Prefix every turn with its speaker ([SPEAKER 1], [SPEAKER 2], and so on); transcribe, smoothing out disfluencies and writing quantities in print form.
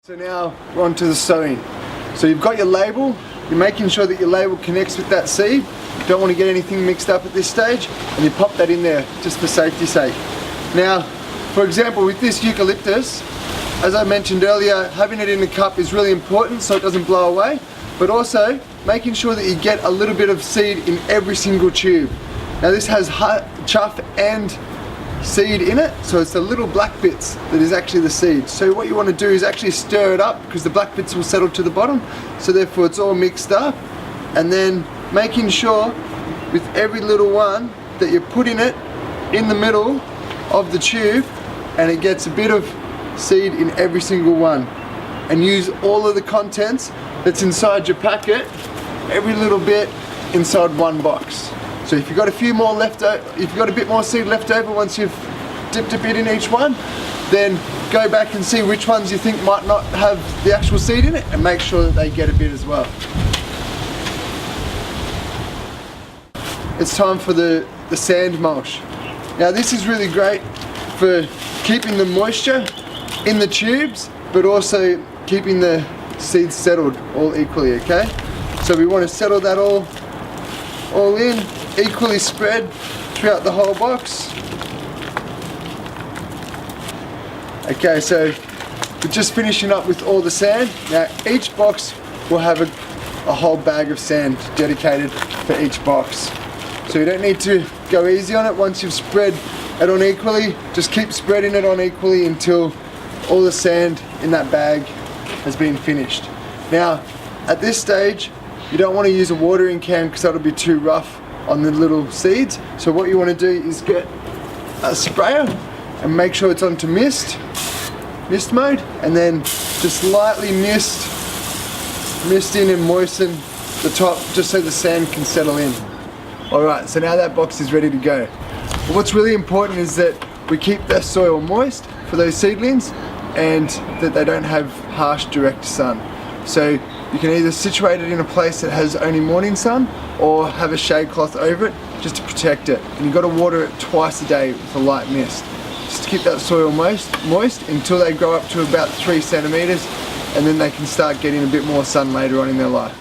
[SPEAKER 1] So now we're on to the sowing. So you've got your label, you're making sure that your label connects with that seed. You don't want to get anything mixed up at this stage, and you pop that in there just for safety's sake. Now, for example, with this eucalyptus, as I mentioned earlier, having it in a cup is really important so it doesn't blow away, but also making sure that you get a little bit of seed in every single tube. Now this has chaff and seed in it, so it's the little black bits that is actually the seed. So what you want to do is actually stir it up, because the black bits will settle to the bottom, so therefore it's all mixed up, and then making sure with every little one that you're putting it in the middle of the tube, and it gets a bit of seed in every single one, and use all of the contents that's inside your packet, every little bit inside one box. So if you've got a few more left over, if you've got a bit more seed left over once you've dipped a bit in each one, then go back and see which ones you think might not have the actual seed in it, and make sure that they get a bit as well. It's time for the sand mulch. Now this is really great for keeping the moisture in the tubes, but also keeping the seeds settled all equally, okay? So we want to settle that all in, equally spread throughout the whole box. Okay, so we're just finishing up with all the sand. Now each box will have a whole bag of sand dedicated for each box. So you don't need to go easy on it. Once you've spread it on equally, just keep spreading it on equally until all the sand in that bag has been finished. Now at this stage you don't want to use a watering can, because that'll be too rough on the little seeds. So what you want to do is get a sprayer and make sure it's onto mist mode, and then just lightly mist in and moisten the top just so the sand can settle in. Alright, so now that box is ready to go. But what's really important is that we keep the soil moist for those seedlings, and that they don't have harsh direct sun. So you can either situate it in a place that has only morning sun, or have a shade cloth over it just to protect it. And you've got to water it twice a day with a light mist, just to keep that soil moist until they grow up to about 3 centimeters, and then they can start getting a bit more sun later on in their life.